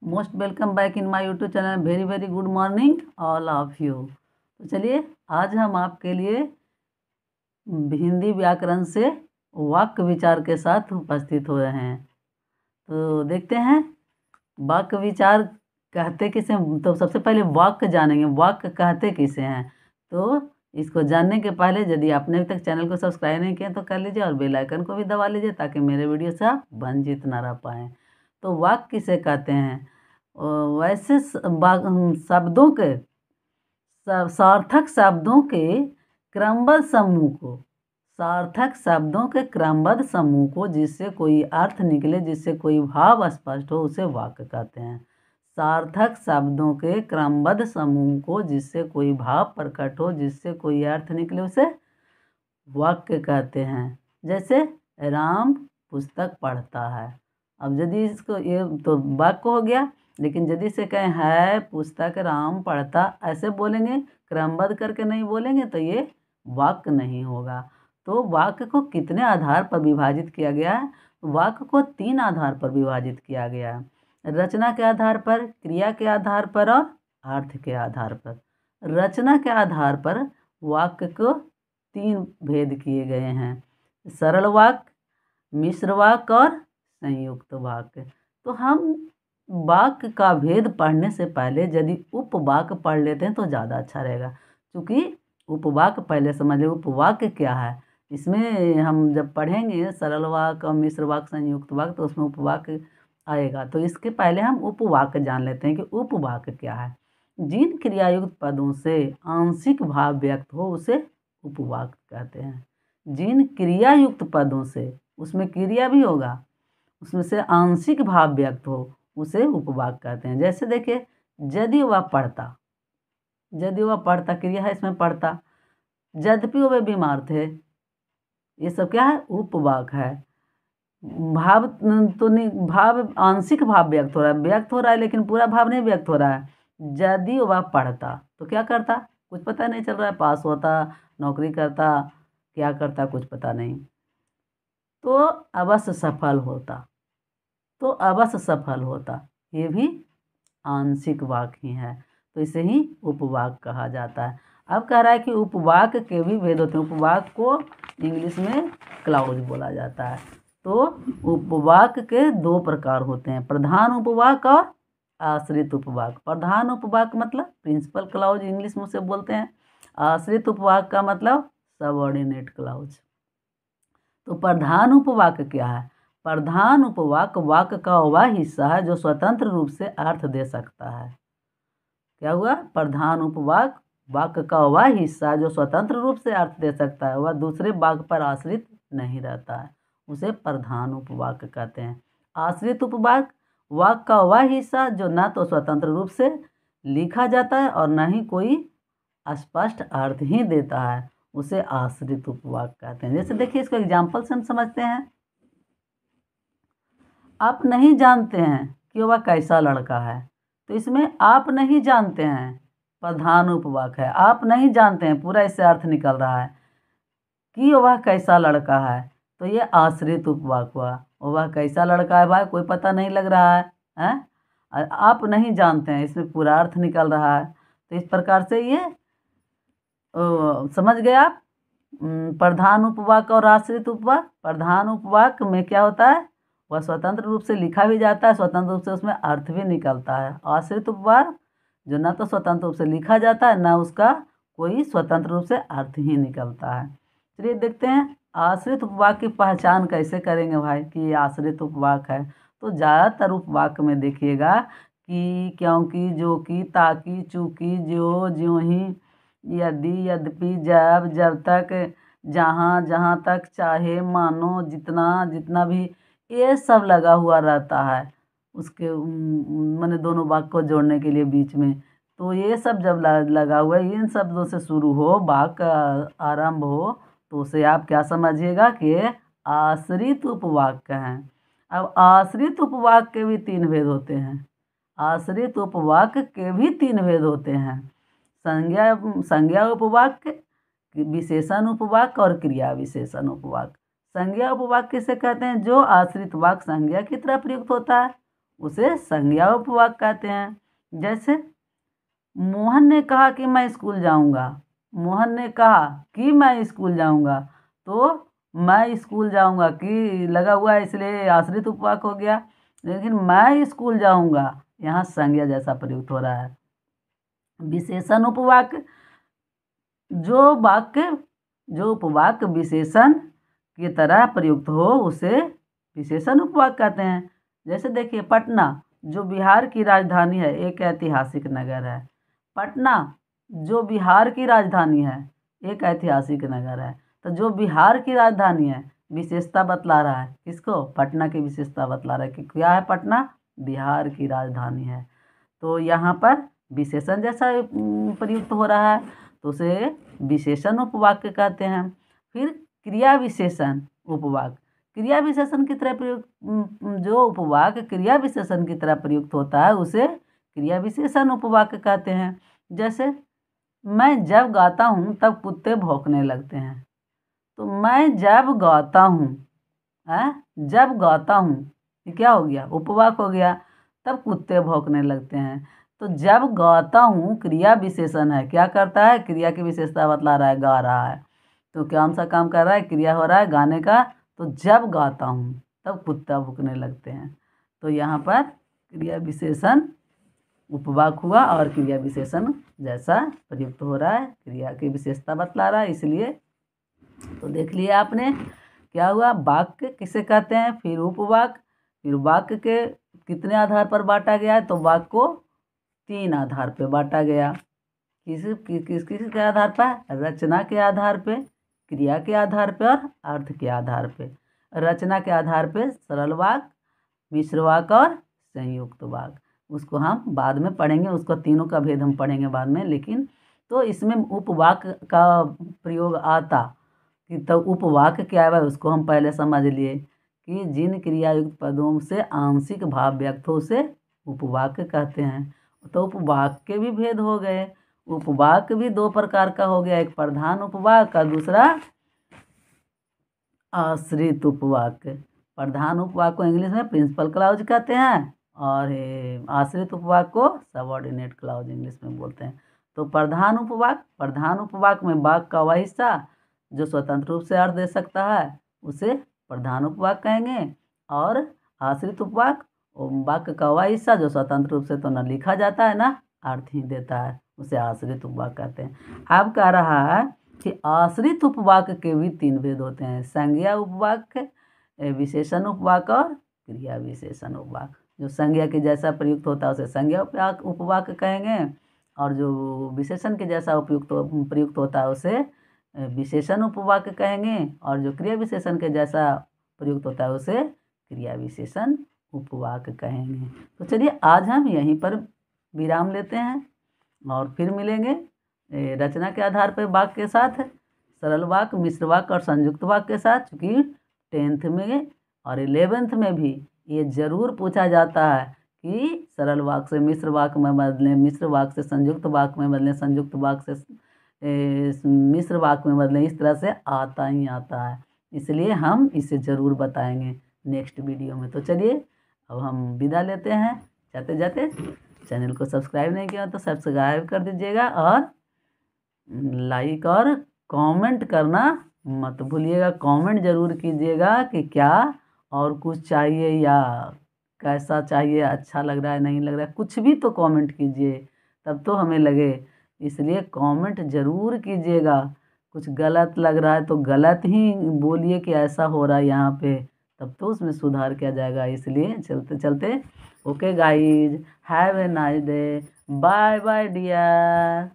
Most welcome back in my YouTube channel. Very very good morning all of you. तो चलिए आज हम आपके लिए हिंदी व्याकरण से वाक्य विचार के साथ उपस्थित हो रहे हैं। तो देखते हैं वाक्य विचार कहते किसे हैं। तो सबसे पहले वाक्य जानेंगे, वाक्य कहते किसे हैं। तो इसको जानने के पहले यदि आपने अभी तक चैनल को सब्सक्राइब नहीं किया तो कर लीजिए और बेल आइकन को भी दबा लीजिए ताकि मेरे वीडियो से आप वंचित ना रह पाएँ। तो वाक्य किसे कहते हैं? वैसे शब्दों के सार्थक शब्दों के क्रमबद्ध समूह को, सार्थक शब्दों के क्रमबद्ध समूह को जिससे कोई अर्थ निकले, जिससे कोई भाव स्पष्ट हो, उसे वाक्य कहते हैं। सार्थक शब्दों के क्रमबद्ध समूह को जिससे कोई भाव प्रकट हो, जिससे कोई अर्थ निकले, उसे वाक्य कहते हैं। जैसे राम पुस्तक पढ़ता है। अब यदि इसको ये तो वाक्य हो गया, लेकिन यदि से कहें है पुस्तक राम पढ़ता, ऐसे बोलेंगे, क्रमबद्ध करके नहीं बोलेंगे तो ये वाक्य नहीं होगा। तो वाक्य को कितने आधार पर विभाजित किया गया है? वाक्य को 3 आधार पर विभाजित किया गया है। रचना के आधार पर, क्रिया के आधार पर और अर्थ के आधार पर। रचना के आधार पर वाक्य को 3 भेद किए गए हैं: सरल वाक्य, मिश्र वाक्य और संयुक्त वाक्य। तो हम वाक्य का भेद पढ़ने से पहले यदि उपवाक्य पढ़ लेते हैं तो ज़्यादा अच्छा रहेगा, क्योंकि उपवाक्य पहले समझ लें उपवाक्य क्या है। इसमें हम जब पढ़ेंगे सरल वाक्य और मिश्र वाक्य, संयुक्त वाक्य, तो उसमें उपवाक्य आएगा। तो इसके पहले हम उपवाक्य जान लेते हैं कि उपवाक्य क्या है। जिन क्रियायुक्त पदों से आंशिक भाव व्यक्त हो उसे उपवाक्य कहते हैं। जिन क्रियायुक्त पदों से, उसमें क्रिया भी होगा, उसमें से आंशिक भाव व्यक्त हो, उसे उपवाक्य कहते हैं। जैसे देखिए, यदि वह पढ़ता, यदि वह पढ़ता क्रिया है, इसमें पढ़ता। यद्यपि वे बीमार थे, ये सब क्या है? उपवाक्य है। भाव तो नहीं, भाव आंशिक भाव व्यक्त हो रहा है, व्यक्त हो रहा है लेकिन पूरा भाव नहीं व्यक्त हो रहा है। यदि वह पढ़ता तो क्या करता? कुछ पता नहीं चल रहा है, पास होता, नौकरी करता, क्या करता कुछ पता नहीं। तो अवश्य सफल होता, तो अवश्य सफल होता, ये भी आंशिक वाक्य ही है। तो इसे ही उपवाक्य कहा जाता है। अब कह रहा है कि उपवाक्य के भी भेद होते हैं। उपवाक्य को इंग्लिश में क्लाउज बोला जाता है। तो उपवाक्य के 2 प्रकार होते हैं: प्रधान उपवाक्य और आश्रित उपवाक्य। प्रधान उपवाक्य मतलब प्रिंसिपल क्लाउज इंग्लिश में से बोलते हैं। आश्रित उपवाक्य का मतलब सबऑर्डिनेट क्लाउज। तो प्रधान उपवाक्य क्या है? प्रधान उपवाक्य वाक्य का वह हिस्सा है जो स्वतंत्र रूप से अर्थ दे सकता है। क्या हुआ? प्रधान उपवाक्य वाक्य का वह हिस्सा जो स्वतंत्र रूप से अर्थ दे सकता है, वह दूसरे वाक्य पर आश्रित नहीं रहता है, उसे प्रधान उपवाक्य कहते हैं। आश्रित उपवाक्य वाक्य का वह हिस्सा जो न तो स्वतंत्र रूप से लिखा जाता है और न ही कोई स्पष्ट अर्थ ही देता है, उसे आश्रित उपवाक्य कहते हैं। जैसे देखिए, इसको एग्जाम्पल से हम समझते हैं। आप नहीं जानते हैं कि वह कैसा लड़का है, तो इसमें आप नहीं जानते हैं प्रधान उपवाक्य है। आप नहीं जानते हैं, पूरा इससे अर्थ निकल रहा है कि वह कैसा लड़का है, तो ये आश्रित उपवाक्य हुआ। वह कैसा लड़का है भाई, कोई पता नहीं लग रहा है, हैं? आप नहीं जानते हैं, इसमें पूरा अर्थ निकल रहा है। तो इस प्रकार से ये समझ गए आप। प्रधान उपवाक्य और आश्रित उपवाक्य। प्रधान उपवाक्य में क्या होता है? वह स्वतंत्र रूप से लिखा भी जाता है, स्वतंत्र रूप से उसमें अर्थ भी निकलता है। आश्रित उपवाक्य जो न तो स्वतंत्र रूप से लिखा जाता है, न उसका कोई स्वतंत्र रूप से अर्थ ही निकलता है। चलिए देखते हैं आश्रित उपवाक्य की पहचान कैसे करेंगे भाई कि ये आश्रित उपवाक्य है। तो ज़्यादातर उपवाक्य में देखिएगा कि, क्योंकि, जो कि, ताकि, चूंकि, जो, ज्यों ही, यदि, यद्यपि, जब, जब तक, जहाँ, जहाँ तक, चाहे, मानो, जितना, जितना भी, ये सब लगा हुआ रहता है उसके माने दोनों वाक्य को जोड़ने के लिए बीच में। तो ये सब जब लगा हुआ है, इन शब्दों से शुरू हो, वाक्य आरंभ हो, तो उसे आप क्या समझिएगा कि आश्रित उपवाक्य हैं। अब आश्रित उपवाक्य के भी 3 भेद होते हैं। आश्रित उपवाक्य के भी 3 भेद होते हैं: संज्ञा उपवाक्य, विशेषण उपवाक्य और क्रिया विशेषण उपवाक्य। संज्ञा उपवाक्य किसे कहते हैं? जो आश्रित वाक्य संज्ञा की तरह प्रयुक्त होता है, उसे संज्ञा उपवाक कहते हैं। जैसे मोहन ने कहा कि मैं स्कूल जाऊंगा, मोहन ने कहा कि मैं स्कूल जाऊंगा, तो मैं स्कूल जाऊंगा कि लगा हुआ है इसलिए आश्रित उपवाक हो गया। लेकिन मैं स्कूल जाऊंगा यहाँ संज्ञा जैसा प्रयुक्त हो रहा है। विशेषण उपवाक, जो वाक्य जो उपवाक विशेषण की तरह प्रयुक्त हो उसे विशेषण उपवाक कहते हैं। जैसे देखिए पटना जो बिहार की राजधानी है, एक ऐतिहासिक नगर है। पटना जो बिहार की राजधानी है, एक ऐतिहासिक नगर है। तो जो बिहार की राजधानी है विशेषता बतला रहा है, किसको? पटना की विशेषता बतला रहा है कि क्या है, पटना बिहार की राजधानी है। तो यहाँ पर विशेषण जैसा प्रयुक्त हो रहा है, तो उसे विशेषण उपवाक्य कहते हैं। फिर क्रिया विशेषण उपवाक, क्रिया विशेषण की तरह प्रयुक्त, जो उपवाक क्रिया विशेषण की तरह प्रयुक्त होता है उसे क्रिया विशेषण उपवाक कहते हैं। जैसे मैं जब गाता हूँ तब कुत्ते भौंकने लगते हैं। तो मैं जब गाता हूँ, जब गाता हूँ, ये क्या हो गया? उपवाक हो गया। तब कुत्ते भौंकने लगते हैं। तो जब गाता हूँ क्रिया विशेषण है, क्या करता है? क्रिया की विशेषता बतला रहा है, गा रहा है। तो कौन सा काम कर रहा है? क्रिया हो रहा है गाने का। तो जब गाता हूँ तब कुत्ता भौंकने लगते हैं। तो यहाँ पर क्रिया विशेषण उपवाक हुआ और क्रिया विशेषण जैसा प्रयुक्त हो रहा है, क्रिया की विशेषता बतला रहा है इसलिए। तो देख लिया आपने क्या हुआ, वाक्य किसे कहते हैं, फिर उपवाक, फिर वाक्य के कितने आधार पर बांटा गया है? तो वाक्य को 3 आधार पर बांटा गया। किस के आधार पर? रचना के आधार पे, क्रिया के आधार पे और अर्थ के आधार पे। रचना के आधार पे सरल वाक्य, मिश्र वाक्य और संयुक्त वाक्य। उसको हम बाद में पढ़ेंगे, उसको तीनों का भेद हम पढ़ेंगे बाद में। लेकिन तो इसमें उपवाक का प्रयोग आता कि तो उपवाक क्या है उसको हम पहले समझ लिए कि जिन क्रियायुक्त पदों से आंशिक भाव व्यक्त हो उसे उपवाक कहते हैं। तो उपवाक के भी भेद हो गए। उपवाक भी 2 प्रकार का हो गया, एक प्रधान उपवाक और दूसरा आश्रित उपवाक। प्रधान उपवाक को इंग्लिश में प्रिंसिपल क्लाउज कहते हैं और आश्रित उपवाक को सबऑर्डिनेट क्लाउज इंग्लिश में बोलते हैं। तो प्रधान उपवाक में वाक्य का वह हिस्सा जो स्वतंत्र रूप से अर्थ दे सकता है उसे प्रधान उपवाक कहेंगे, और आश्रित उपवाक वाक्य का वह हिस्सा जो स्वतंत्र रूप से तो न लिखा जाता है ना अर्थ ही देता है, उसे आश्रित उपवाक कहते हैं। अब कह रहा है कि आश्रित उपवाक के भी 3 भेद होते हैं, संज्ञा उपवाक, विशेषण उपवाक और क्रिया विशेषण उपवाक। जो संज्ञा के जैसा प्रयुक्त होता है उसे संज्ञा उपवाक कहेंगे, और जो विशेषण के जैसा प्रयुक्त होता है उसे विशेषण उपवाक कहेंगे, और जो क्रिया विशेषण के जैसा प्रयुक्त होता है उसे क्रिया विशेषण उपवाक कहेंगे। तो चलिए आज हम यहीं पर विराम लेते हैं और फिर मिलेंगे रचना के आधार पर वाक्य के साथ, सरल वाक्य, मिश्र वाक्य और संयुक्त वाक्य के साथ। क्योंकि 10th में और 11th में भी ये जरूर पूछा जाता है कि सरल वाक्य से मिश्र वाक्य में बदलें, मिश्र वाक्य से संयुक्त वाक्य में बदलें, संयुक्त वाक्य से मिश्र वाक्य में बदलें। इस तरह से आता ही आता है, इसलिए हम इसे ज़रूर बताएंगे नेक्स्ट वीडियो में। तो चलिए अब हम विदा लेते हैं। जाते जाते चैनल को सब्सक्राइब नहीं किया तो सब्सक्राइब कर दीजिएगा और लाइक और कमेंट करना मत भूलिएगा। कमेंट ज़रूर कीजिएगा कि क्या और कुछ चाहिए या कैसा चाहिए, अच्छा लग रहा है नहीं लग रहा है, कुछ भी तो कमेंट कीजिए तब तो हमें लगे। इसलिए कमेंट ज़रूर कीजिएगा। कुछ गलत लग रहा है तो गलत ही बोलिए कि ऐसा हो रहा है यहाँ पे, तब तो उसमें सुधार किया जाएगा। इसलिए चलते चलते okay guys, have a nice day, bye bye dear.